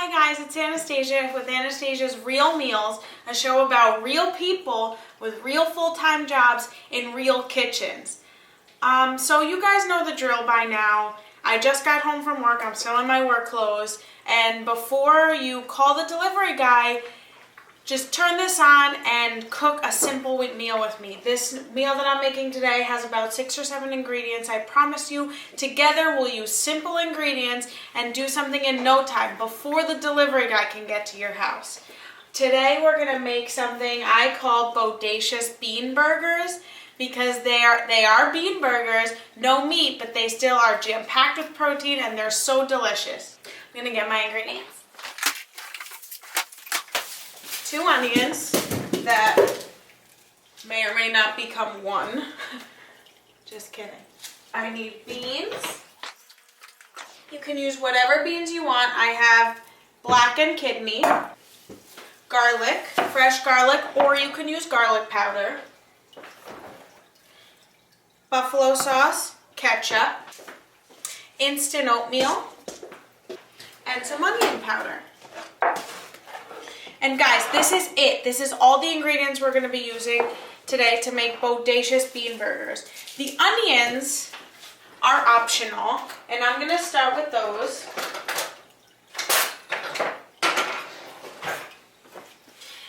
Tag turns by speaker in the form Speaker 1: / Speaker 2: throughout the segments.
Speaker 1: Hi guys, it's Anastasia with Anastasia's Real Meals, a show about real people with real full-time jobs in real kitchens. So you guys know the drill by now. I just got home from work, I'm still in my work clothes, and before you call the delivery guy, just turn this on and cook a simple meal with me. This meal that I'm making today has about 6 or 7 ingredients. I promise you, together we'll use simple ingredients and do something in no time before the delivery guy can get to your house. Today we're gonna make something I call Bodacious bean burgers because they are bean burgers, no meat, but they still are jam-packed with protein and they're so delicious. I'm gonna get my ingredients. 2 onions that may or may not become 1. Just kidding. I need beans. You can use whatever beans you want. I have black and kidney, garlic, fresh garlic, or you can use garlic powder, buffalo sauce, ketchup, instant oatmeal, and some onion powder. And guys, this is it. This is all the ingredients we're going to be using today to make Bodacious bean burgers. The onions are optional, and I'm going to start with those.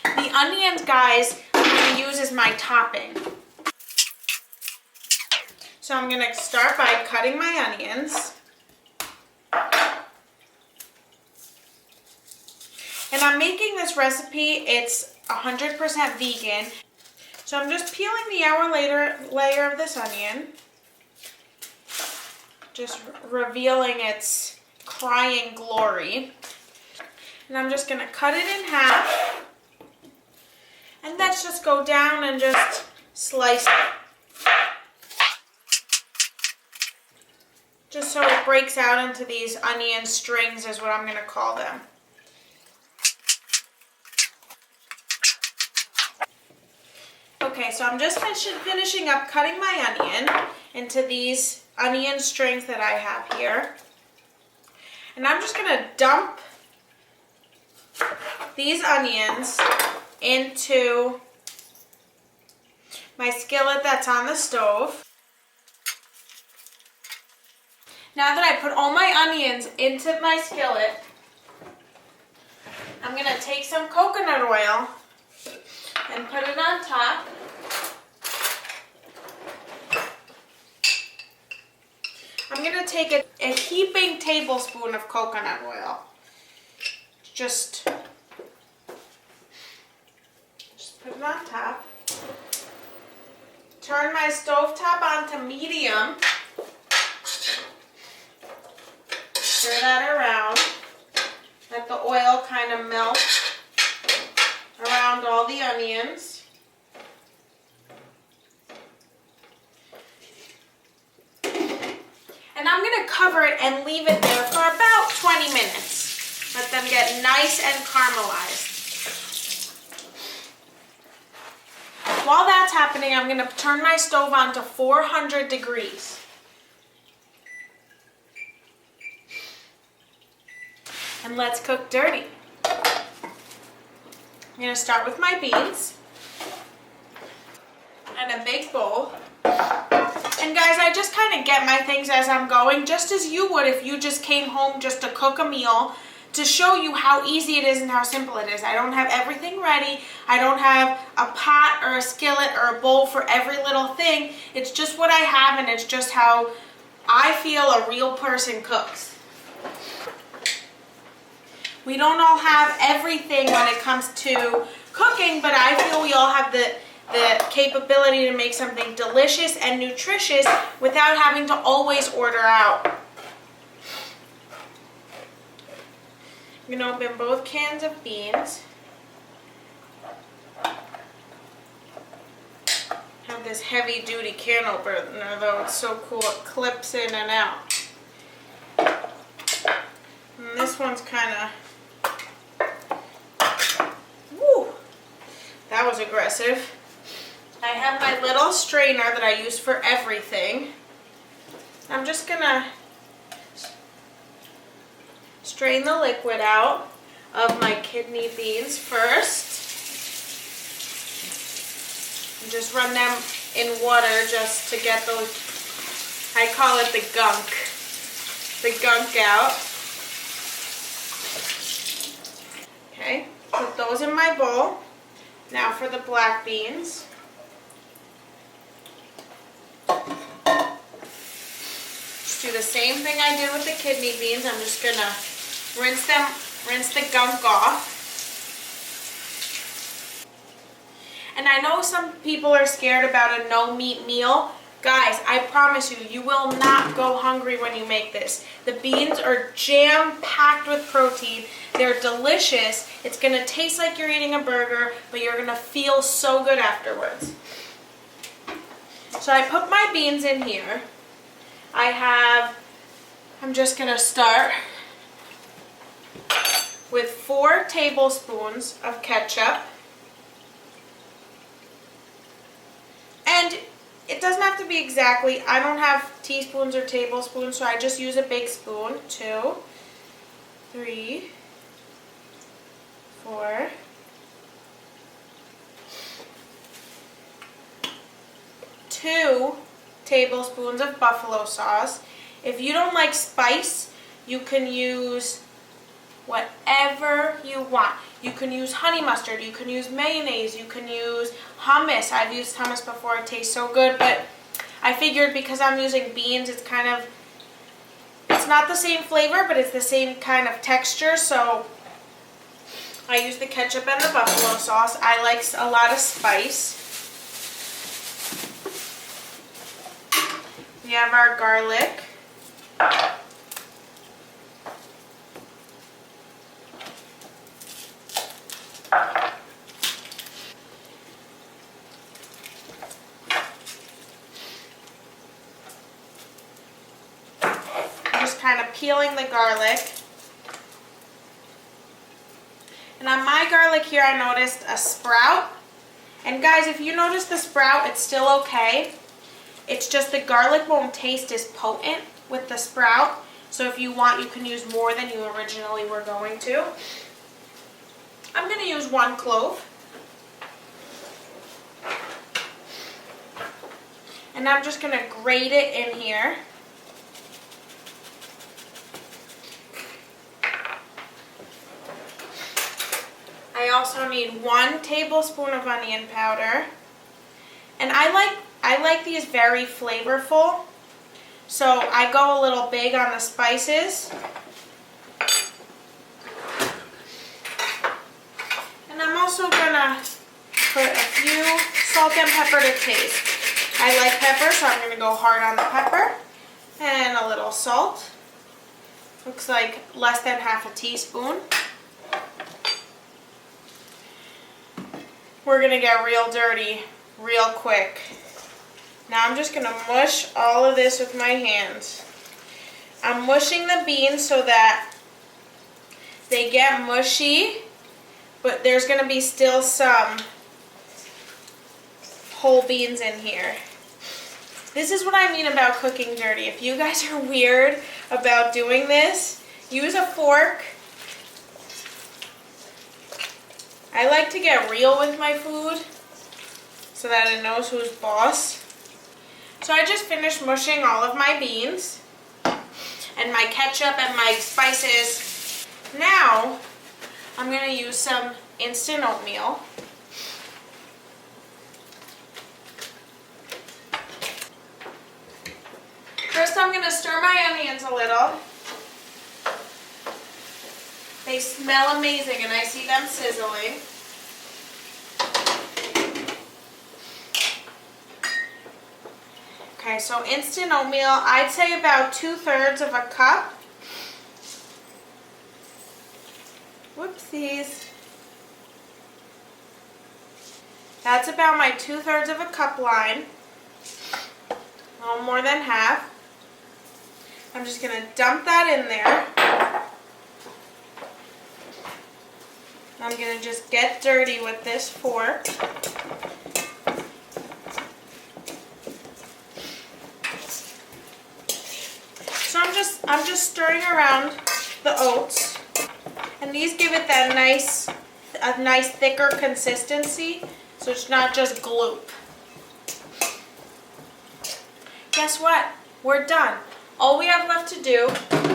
Speaker 1: The onions, guys, I'm going to use as my topping. So I'm going to start by cutting my onions. And I'm making this recipe, it's 100% vegan. So I'm just peeling the outer layer of this onion. Just revealing its crying glory. And I'm just going to cut it in half. And let's just go down and just slice it. Just so it breaks out into these onion strings is what I'm going to call them. Okay, so I'm just finishing up cutting my onion into these onion strings that I have here. And I'm just going to dump these onions into my skillet that's on the stove. Now that I put all my onions into my skillet, I'm going to take some coconut oil and put it on top. I'm going to take a heaping tablespoon of coconut oil. Just put it on top. Turn my stovetop on to medium. Stir that around. Let the oil kind of melt around all the onions. And I'm going to cover it and leave it there for about 20 minutes. Let them get nice and caramelized. While that's happening, I'm going to turn my stove on to 400 degrees. And let's cook dirty. I'm going to start with my beans and a big bowl. And guys, I just kind of get my things as I'm going, just as you would if you just came home just to cook a meal, to show you how easy it is and how simple it is. I don't have everything ready. I don't have a pot or a skillet or a bowl for every little thing. It's just what I have, and it's just how I feel a real person cooks. We don't all have everything when it comes to cooking, but I feel we all have the capability to make something delicious and nutritious without having to always order out. I'm going to open both cans of beans. Have this heavy duty can opener though, it's so cool, it clips in and out. And this one's kind of, woo, that was aggressive. I have my little strainer that I use for everything. I'm just gonna strain the liquid out. of my kidney beans first. And just run them in water just to get those, I call it the gunk out. Okay, put those in my bowl. Now for the black beans. Just do the same thing I did with the kidney beans. I'm just gonna rinse the gunk off. And I know some people are scared about a no meat meal. Guys, I promise you, you will not go hungry when you make this. The beans are jam-packed with protein. They're delicious. It's gonna taste like you're eating a burger, but you're gonna feel so good afterwards. So I put my beans in here. I'm just gonna start with 4 tablespoons of ketchup. And it doesn't have to be exactly, I don't have teaspoons or tablespoons, so I just use a big spoon. 2, 3, 4. 2 tablespoons of buffalo sauce. If you don't like spice, you can use whatever you want. You can use honey mustard, you can use mayonnaise, you can use hummus. I've used hummus before, it tastes so good, but I figured because I'm using beans, it's not the same flavor, but it's the same kind of texture, so I use the ketchup and the buffalo sauce. I like a lot of spice. We have our garlic. Just kind of peeling the garlic. And on my garlic here, I noticed a sprout. And guys, if you notice the sprout, it's still okay. It's just the garlic won't taste as potent with the sprout. So if you want, you can use more than you originally were going to. I'm going to use 1 clove. And I'm just going to grate it in here. I also need 1 tablespoon of onion powder. And I like these very flavorful. So I go a little big on the spices. And I'm also gonna put a few salt and pepper to taste. I like pepper, so I'm gonna go hard on the pepper. And a little salt. Looks like less than half a teaspoon. We're gonna get real dirty real quick. Now I'm just gonna mush all of this with my hands. I'm mushing the beans so that they get mushy, but there's gonna be still some whole beans in here. This is what I mean about cooking dirty. If you guys are weird about doing this, use a fork. I like to get real with my food so that it knows who's boss. So I just finished mushing all of my beans and my ketchup and my spices. Now I'm going to use some instant oatmeal. First I'm going to stir my onions a little. They smell amazing and I see them sizzling. Okay, so instant oatmeal, I'd say about 2/3 of a cup. Whoopsies. That's about my 2/3 of a cup line. A little more than half. I'm just going to dump that in there. I'm going to just get dirty with this fork. So I'm just stirring around the oats. And these give it that a nice thicker consistency, so it's not just gloop. Guess what? We're done. All we have left to do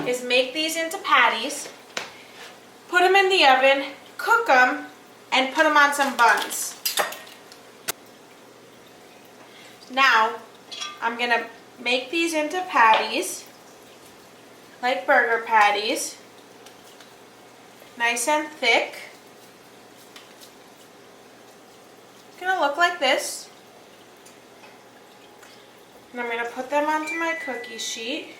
Speaker 1: is make these into patties, put them in the oven, cook them, and put them on some buns. Now, I'm gonna make these into patties, like burger patties, nice and thick. It's gonna look like this. And I'm gonna put them onto my cookie sheet.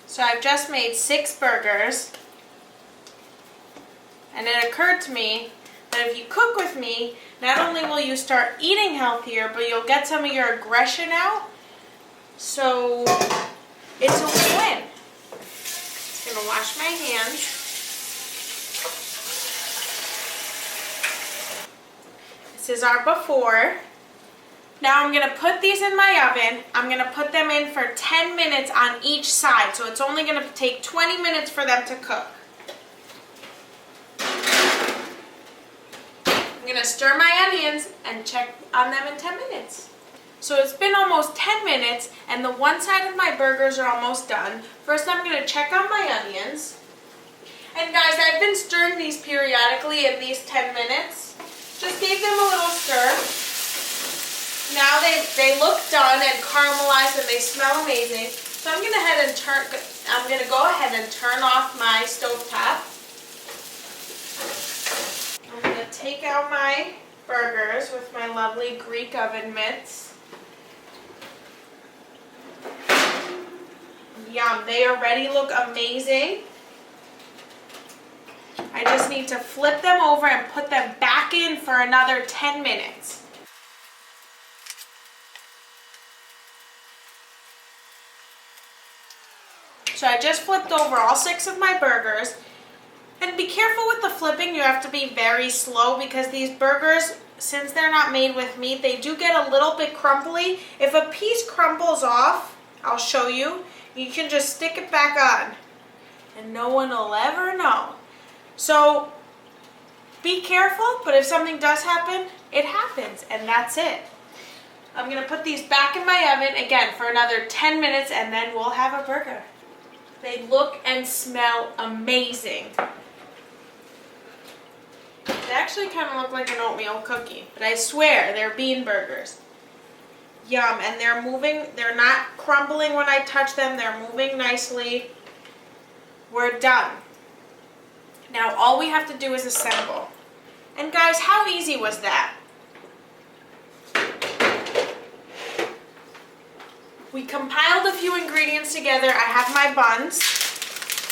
Speaker 1: So I've just made 6 burgers. And it occurred to me that if you cook with me, not only will you start eating healthier, but you'll get some of your aggression out. So it's a win-win. I'm gonna wash my hands. This is our before. Now I'm gonna put these in my oven. I'm gonna put them in for 10 minutes on each side. So it's only gonna take 20 minutes for them to cook. I'm gonna stir my onions and check on them in 10 minutes. So it's been almost 10 minutes and the one side of my burgers are almost done. First I'm gonna check on my onions. And guys, I've been stirring these periodically at least 10 minutes. Just gave them a little stir. Now they look done and caramelized and they smell amazing. So I'm gonna go ahead and turn off my stovetop. I'm going to take out my burgers with my lovely Greek oven mitts. Yum, they already look amazing. I just need to flip them over and put them back in for another 10 minutes. So I just flipped over all 6 of my burgers. And be careful with the flipping, you have to be very slow because these burgers, since they're not made with meat, they do get a little bit crumbly. If a piece crumbles off, I'll show you, you can just stick it back on and no one will ever know. So be careful, but if something does happen, it happens and that's it. I'm gonna put these back in my oven again for another 10 minutes and then we'll have a burger. They look and smell amazing. They actually kind of look like an oatmeal cookie, but I swear they're bean burgers. Yum, and they're moving, they're not crumbling when I touch them, they're moving nicely. We're done. Now all we have to do is assemble. And guys, how easy was that? We compiled a few ingredients together. I have my buns.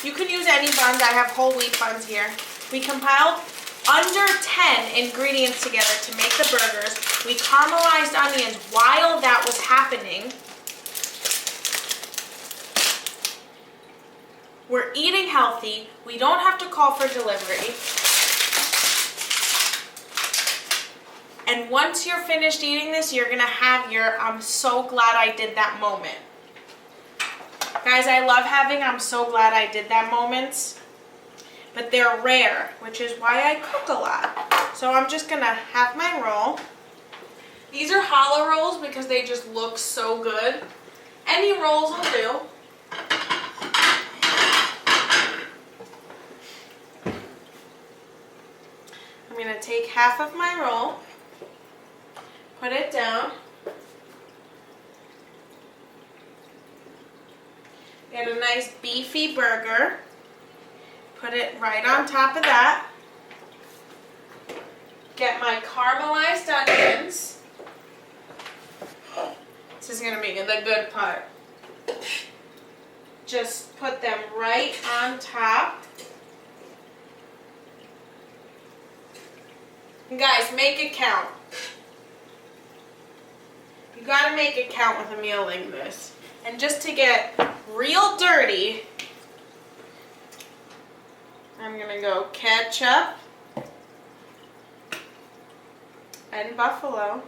Speaker 1: You can use any buns, I have whole wheat buns here. We compiled under 10 ingredients together to make the burgers. We caramelized onions while that was happening. We're eating healthy. We don't have to call for delivery. And once you're finished eating this, you're gonna have your I'm so glad I did that moment. Guys, I love having I'm so glad I did that moments. But they're rare, which is why I cook a lot. So I'm just gonna have my roll. These are hollow rolls because they just look so good. Any rolls will do. I'm gonna take half of my roll, put it down. Get a nice beefy burger. Put it right on top of that. Get my caramelized onions. This is going to be the good part. Just put them right on top. And guys, make it count. You got to make it count with a meal like this. And just to get real dirty, I'm gonna go ketchup and buffalo.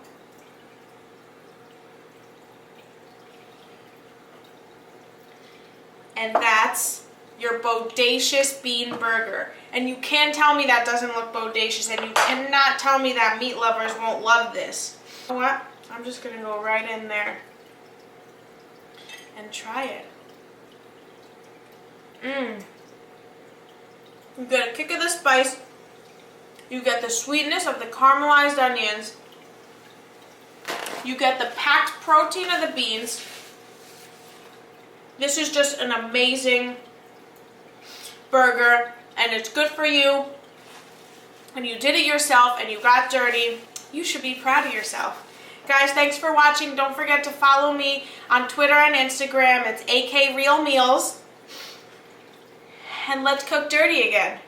Speaker 1: And that's your Bodacious bean burger. And you can't tell me that doesn't look bodacious, and you cannot tell me that meat lovers won't love this. You know what? I'm just gonna go right in there and try it. You get a kick of the spice. You get the sweetness of the caramelized onions. You get the packed protein of the beans. This is just an amazing burger, and it's good for you. And you did it yourself and you got dirty. You should be proud of yourself. Guys, thanks for watching. Don't forget to follow me on Twitter and Instagram. It's AK Real Meals. And let's cook dirty again.